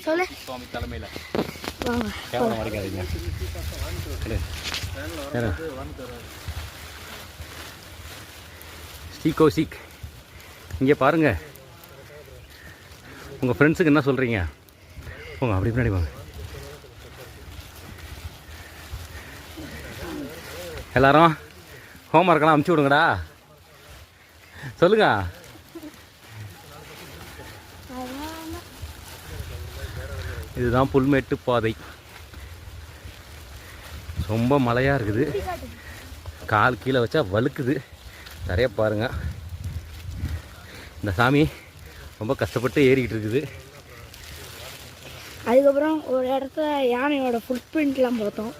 சொல்லு சுவாமி தலைமையில் வாங்க கேமரா மறைக்காதீங்க. ஸ்ரீ கௌசிக் இங்கே பாருங்கள். உங்கள் ஃப்ரெண்ட்ஸுக்கு என்ன சொல்கிறீங்க? போங்க அப்படி பின்னாடி வாங்க. எல்லாரும் ஹோம்ஒர்க்கெல்லாம் அமுச்சு விடுங்கடா. சொல்லுங்க. இதுதான் புல்மேட்டு பாதை. ரொம்ப மழையாக இருக்குது. கால் கீழே வச்சா வழுக்குது. நிறைய பாருங்க. இந்த சாமி ரொம்ப கஷ்டப்பட்டு ஏறிக்கிட்டு இருக்குது. அதுக்கப்புறம் ஒரு இடத்துல யானையோட ஃபுட் பிரிண்ட்லாம் பார்த்தோம்.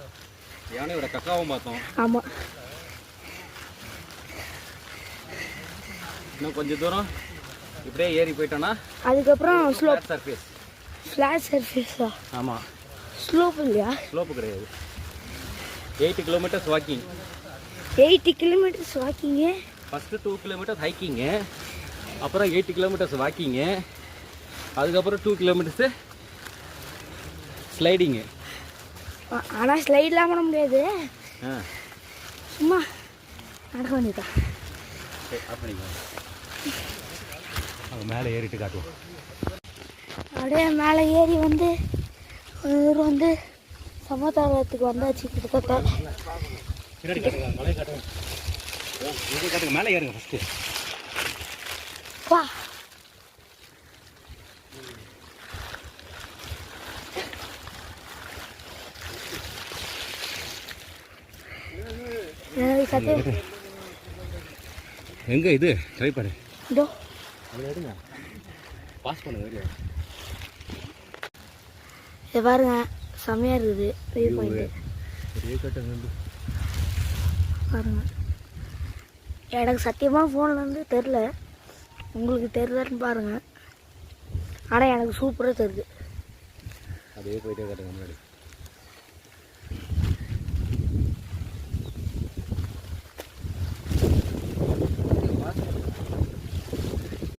யானையோட கக்காவும் பார்த்தோம். ஆமாம். இன்னும் கொஞ்சம் தூரம் இப்படியே ஏறி போயிட்டோன்னா அதுக்கப்புறம் ஸ்லோப் சர்ஃபேஸ். ஃப்ளாட் சர்ஃபேஸா? ஆமாம். ஸ்லோப் இல்லையா? ஸ்லோப்பு கிடையாது. 8 kilometres walking. 80 kilometres walking. First 2 kilometres hiking, அப்புறம் 8 கிலோமீட்டர்ஸ் வாக்கிங்கு, அதுக்கப்புறம் 2 கிலோமீட்டர்ஸு ஸ்லைடிங்கு. ஆனால் ஸ்லைட்லாம் பண்ண முடியாது. சும்மா நடக்க வேண்டியதான். அங்கே மேலே ஏறிட்டு காட்டுவோம். அப்படியே மேலே ஏறி வந்து வந்து சமதாரத்துக்கு வந்தாச்சு கிட்டத்தட்ட. மேலே ஏறுங்க ஃபஸ்ட்டு. வா. எங்க இது ட்ரை பண்ணு. இதோ அது எடுங்க. பாஸ் பண்ணுங்க. இது பாருங்க, செம்மையாக இருக்குது வியூ பாயிண்ட்டு. பாருங்க, எனக்கு சத்தியமாக ஃபோன்லேருந்து தெரில, உங்களுக்கு தெரிலன்னு பாருங்கள். ஆனால் எனக்கு சூப்பராக தெரியுது. அதே போயிட்டே காட்டுங்க முன்னாடி.